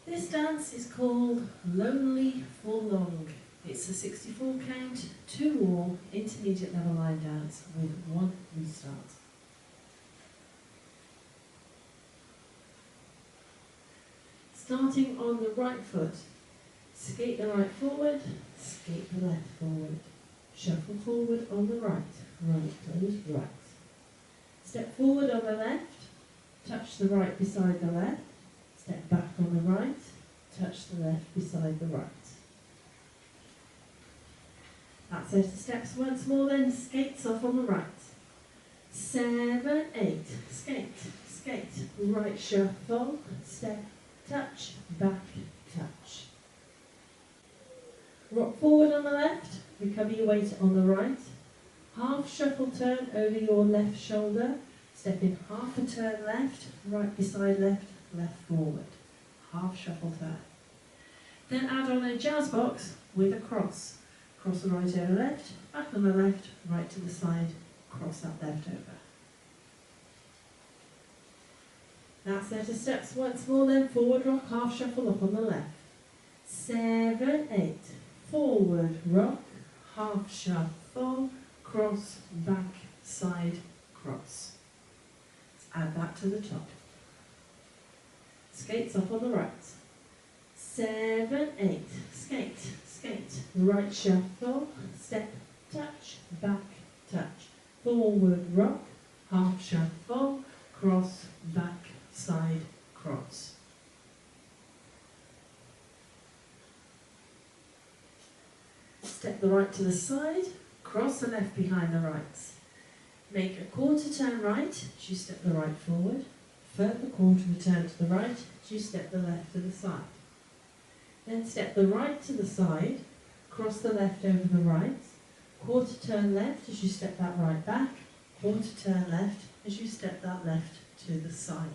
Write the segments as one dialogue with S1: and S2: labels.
S1: This dance is called Lonely for Long. It's a 64 count, 2 wall, intermediate level line dance with 1 restart. Starting on the right foot, skate the right forward, skate the left forward. Shuffle forward on the right, close, right. Step forward on the left, touch the right beside the left. Step back on the right, touch the left beside the right. That set of steps once more then, skates off on the right. 7, 8, skate, skate, right shuffle, step, touch, back, touch. Rock forward on the left, recover your weight on the right. Half shuffle turn over your left shoulder, step in half a turn left, right beside left, left forward. Half shuffle turn. Then add on a jazz box with a cross. Cross the right over left, back on the left, right to the side, cross that left over. That set of steps once more then, forward rock, half shuffle up on the left. 7, 8, forward rock, half shuffle, cross, back, side, cross. Let's add that to the top. Skates up on the right. 7, 8, skate, skate, right shuffle, step, touch, back, touch. Forward rock, half shuffle, cross, back, side, cross. Step the right to the side, cross the left behind the right. Make a quarter turn right as you step the right forward. Further quarter of a turn to the right as you step the left to the side. Then step the right to the side, cross the left over the right. Quarter turn left as you step that right back. Quarter turn left as you step that left to the side.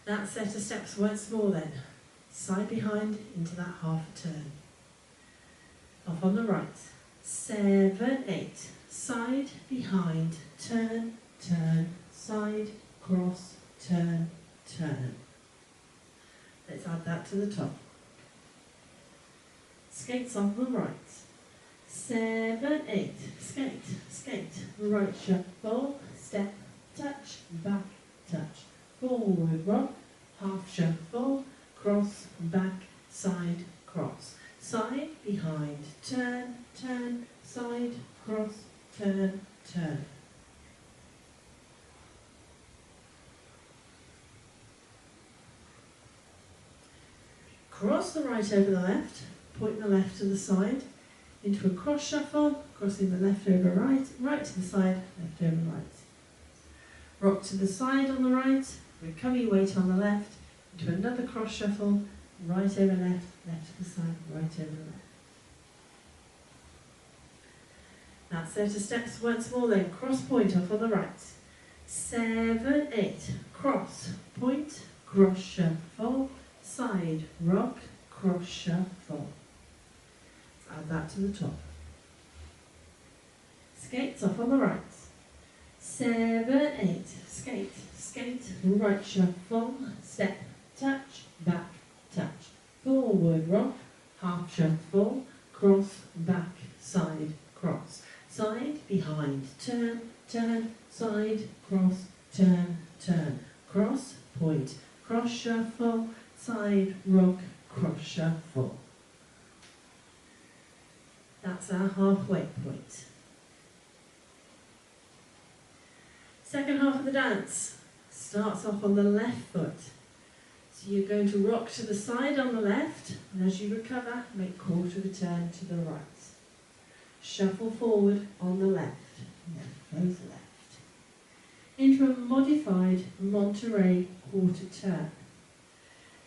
S1: That set of steps once more then. Side behind into that half a turn. Off on the right. 7, 8. Side, behind, turn, turn, side, cross, turn, turn. Let's add that to the top. Skates on the right. 7, 8. Skate, skate, right shuffle, step, touch, back, touch. Forward rock, half shuffle, cross, back, side, cross. Side, behind, turn, turn, side, cross, turn, turn. Cross the right over the left, point the left to the side, into a cross shuffle, crossing the left over right, right to the side, left over right. Rock to the side on the right, recover your weight on the left, into another cross shuffle, right over left, left to the side, right over left. That set of steps once more then, cross point off on the right. 7, 8, cross, point, cross shuffle, side, rock, cross shuffle. Let's add that to the top. Skates off on the right. 7, 8, skate, skate, right shuffle, step, touch, back, touch. Forward rock, half shuffle, cross, back, side, cross. Side, behind, turn, turn, side, cross, turn, turn. Cross, point, cross shuffle, side, rock, cross shuffle. That's our halfway point. Second half of the dance starts off on the left foot. So you're going to rock to the side on the left, and as you recover, make quarter of a turn to the right. Shuffle forward on the left, close the left. Into a modified Monterey quarter turn.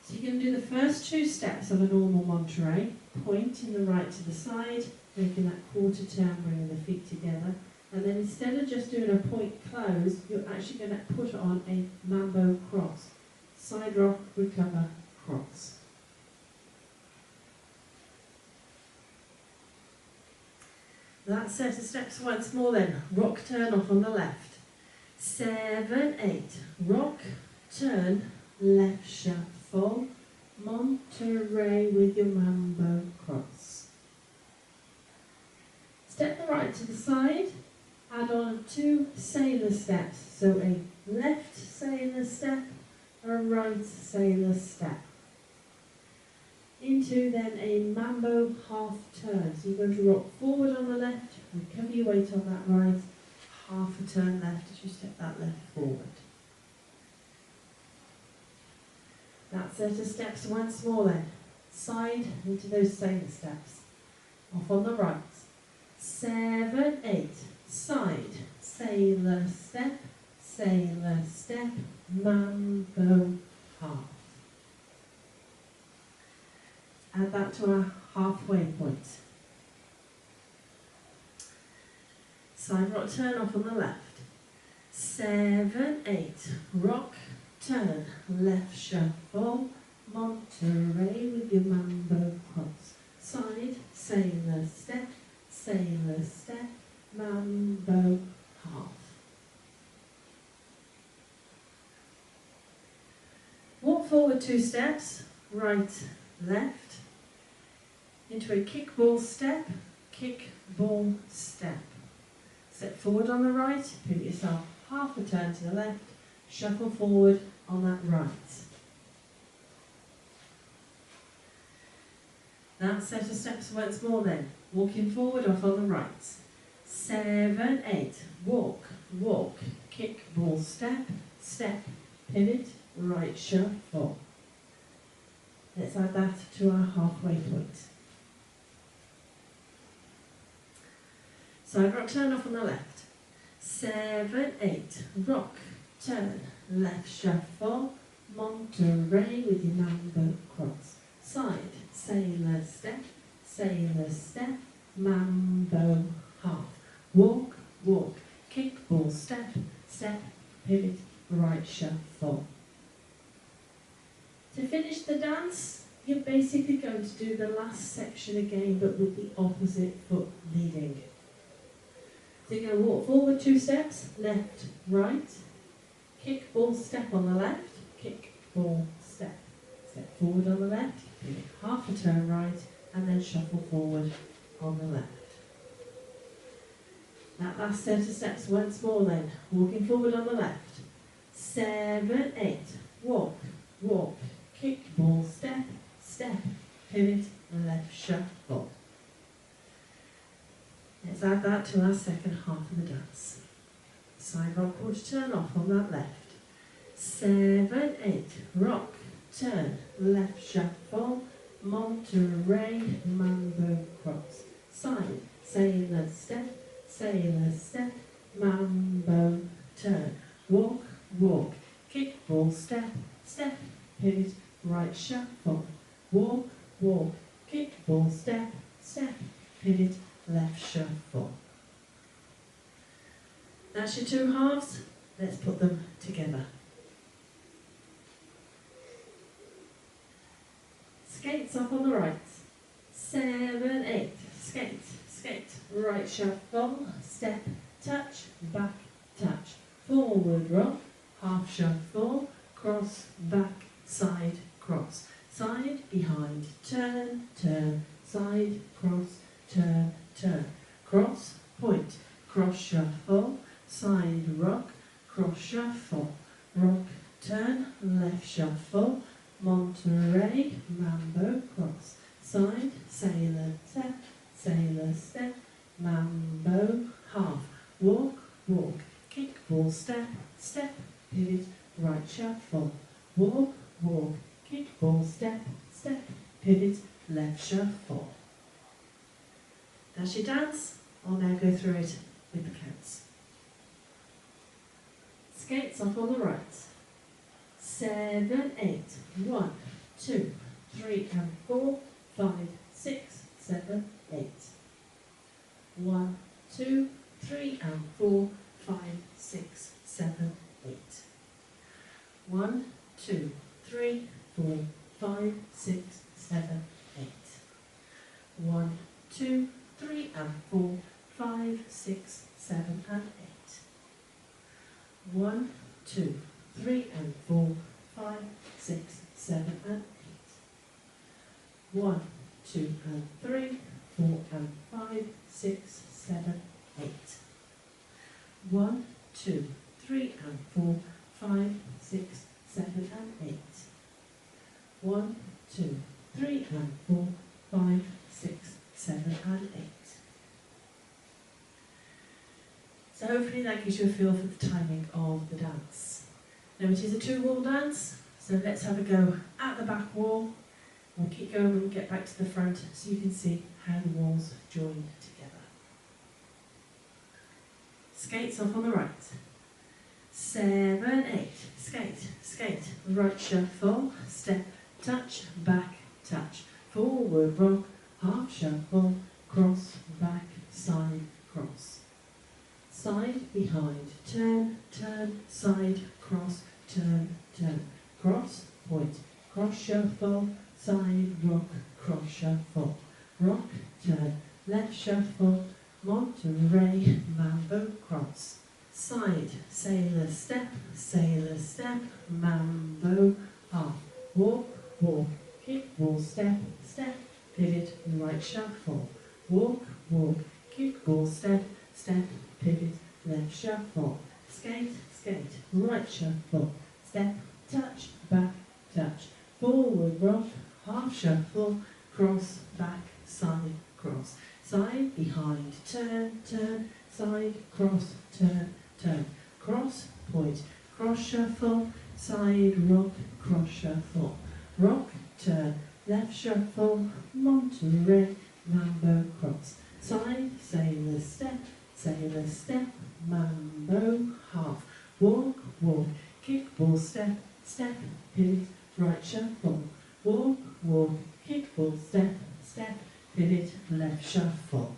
S1: So you're going to do the first 2 steps of a normal Monterey, pointing the right to the side, making that quarter turn, bringing the feet together. And then instead of just doing a point close, you're actually going to put on a mambo cross. Side rock, recover, cross. That set of steps once more then. Rock, turn off on the left. 7, 8. Rock, turn, left shuffle, Monterey with your mambo cross. Step the right to the side, add on 2 sailor steps, so a left sailor step, a right sailor step. Into then a mambo half turn. So you're going to rock forward on the left, recover your weight on that right, half a turn left as you step that left forward. That set of steps once more then. Side into those sailor steps. Off on the right. 7, 8. Side. Sailor step, mambo half. Add that to our halfway point. Side rock turn off on the left. 7, 8. Rock, turn, left shuffle, Monterey with your mambo cross. Side, sailor step, mambo half. Walk forward 2 steps, right, left, into a kick ball step, Step forward on the right, pivot yourself half a turn to the left, shuffle forward on that right. That set of steps once more then. Walking forward off on the right. 7, 8. Walk, kick ball step, pivot, right shuffle. Let's add that to our halfway point. Side rock turn off on the left. 7, 8. Rock, turn, left shuffle, Monterey with your mambo cross. Side, sailor step, mambo half. Walk, kick ball step, pivot, right shuffle. To finish the dance, you're basically going to do the last section again, but with the opposite foot leading. So you're going to walk forward 2 steps, left, right, kick, ball, step on the left, kick, ball, step. Step forward on the left, pivot half a turn right, and then shuffle forward on the left. That last set of steps once more then. Walking forward on the left. 7, 8. Walk, kick, ball, step, pivot, left shuffle. Let's add that to our second half of the dance. Side rock quarter turn off on that left. 7, 8. Rock, turn, left shuffle, Monterey, mambo cross. Side, sailor step, mambo turn. Walk, kick, ball, step, pivot, right shuffle. Walk, kick, ball, step, pivot, left shuffle. That's your 2 halves. Let's put them together. Skates up on the right. 7, 8. Skate, right shuffle, step, touch, back, touch. Forward rock, half shuffle, cross, back, side, cross. Side, behind, turn, side, cross, turn. Cross, point, cross shuffle, side rock, cross shuffle, rock, turn, left shuffle, Monterey, mambo cross. Side, sailor step, mambo half. Walk, kick, ball, step, pivot, right shuffle. Walk, kick, ball, step, pivot, left shuffle. That's your dance. I'll now go through it with the counts. Skates off on the right. 7, 8. 1, 2, 3 and 4, 5, 6, 7, 8. 1, 2, 3 and 4, 5, 6, 7, 8. 1, 2, 3, 4, 5, 6, 7, 8. 1, 2, 3 and 4, 5, 6, 7 and 8. 1, 2, 3 and 4, 5, 6, 7 and 8. 1, 2 and 3, 4 and 5, 6, 7, 8. 1, 2, 3 and 4, 5, 6, 7 and 8. 1, 2, 3 and 4, 5, 6, 7 and 8. So hopefully that gives you a feel for the timing of the dance. Now it is a 2-wall dance, so let's have a go at the back wall. We'll keep going and get back to the front so you can see how the walls join together. Skates off on the right. 7, 8. Skate, skate. Right shuffle, step, touch, back, touch. Forward rock, half shuffle, cross, back, side, cross. Side, behind, turn, turn, side, cross, turn, turn. Cross, point, cross shuffle, side, rock, cross shuffle. Rock, turn, left shuffle, Monterey, mambo, cross. Side, sailor step, mambo, half. Walk, walk, kick, wall, step, step, pivot, right shuffle. Walk, walk, kick, wall, step, step, pivot, left shuffle. Skate, skate, right shuffle. Step, touch, back, touch. Forward rock, half shuffle, cross, back, side, cross. Side, behind, turn, turn, side, cross, turn, turn. Cross, point, cross shuffle, side, rock, cross shuffle. Rock, turn, left shuffle, Monterey, mambo, cross. Side, sailor step, mambo, half. Walk, walk, kick, ball, step, step, pivot, right shuffle. Walk, walk, kick, ball, step, step, pivot, left shuffle.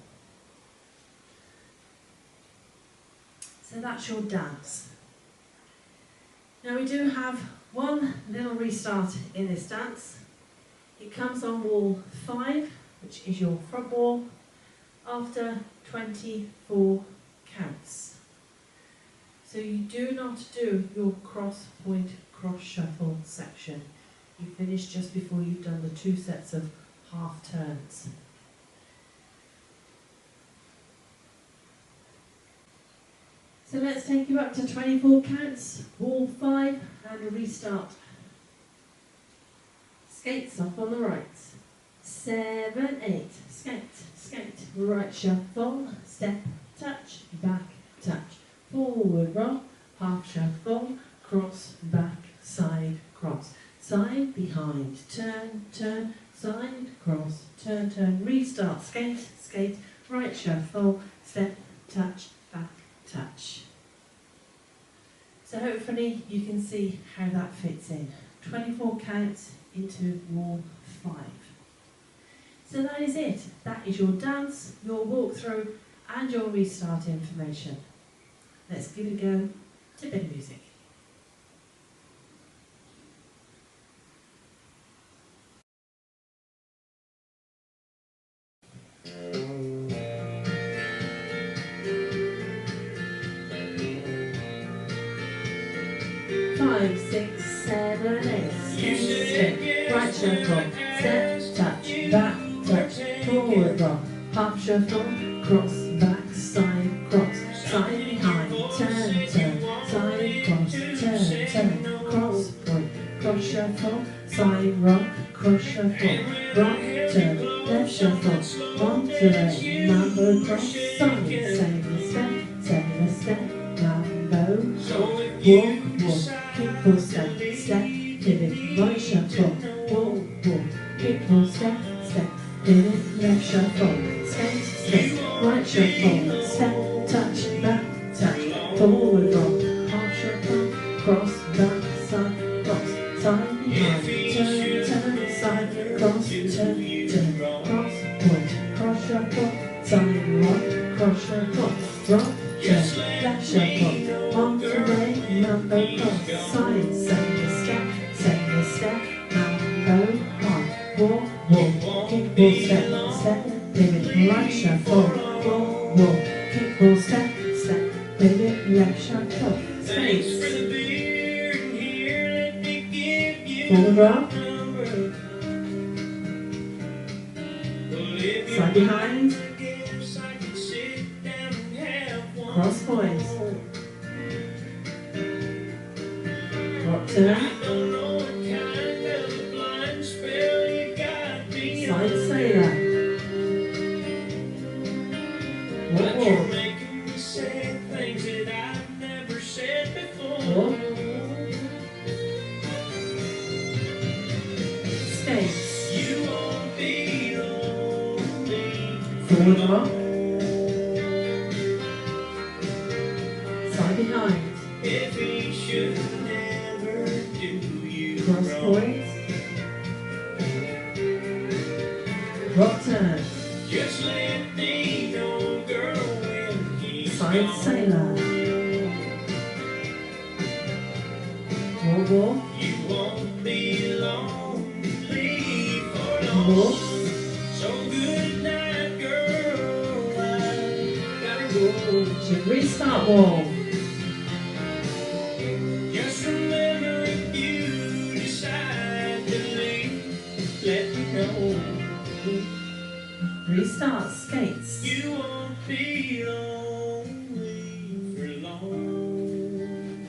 S1: So that's your dance. Now we do have one little restart in this dance. It comes on wall 5, which is your front wall, after 24 counts. So you do not do your cross point cross shuffle section. You finish just before you've done the 2 sets of half turns. So let's take you up to 24 counts, wall 5 and a restart. Skates off on the right. 7, 8, skate, skate, right shuffle, step, touch, back, touch. Forward rock, half shuffle, cross, back, side, cross. Side, behind, turn, turn, side, cross, turn, turn, restart, skate, skate, right shuffle, step, touch, back, touch. So hopefully you can see how that fits in. 24 counts into wall 5. So that is it. That is your dance, your walkthrough and your restart information. Let's give it a go to a bit of music. Five, 6, 7, 8. Skate, right shuffle, step, touch, back, touch, forward rock, half shuffle, cross, back, side, cross, side, behind, turn, turn, side, cross, turn, turn, cross, point, cross shuffle, side, rock, cross shuffle, rock, turn, left shuffle, Monterey, mambo, cross, side, sailor step, mambo, walk, walk, kick, ball, step, step, pivot, right shuffle, walk, walk, kick, ball, step, step, pivot, left shuffle, skate, skate, right shuffle, step, touch, back, touch, forward rock, half shuffle, cross, back, side, cross, side, behind, turn, turn, side, cross, turn, turn, cross, point, cross shuffle, side, rock, cross shuffle, rock, turn, left shuffle, Monterey, mambo, cross, side, sailor step, mambo, half, walk, walk, kick, ball, step, step, pivot, right shuffle, walk, walk, kick, ball, step, step, pivot, left shuffle, space. Forward rock. Side behind. Cross point. Rock turn. Side sailor. Walk, walk. Walk. Skates. Forward rock. Side behind. Cross point. Rock turn. Side sailor. Walk, walk. Walk. Should restart wall.
S2: Just remember, if you decide to leave, let me know.
S1: Restart skates.
S2: You won't be lonely for long.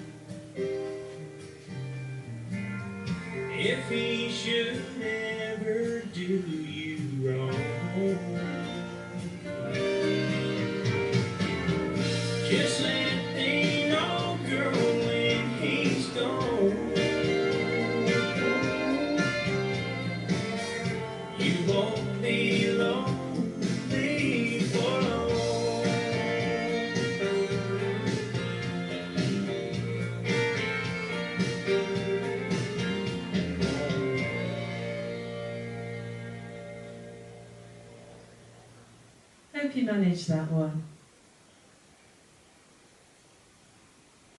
S2: If he should ever do you wrong, just let me know, girl, when he's gone. You won't be lonely for long.
S1: Hope you managed that one.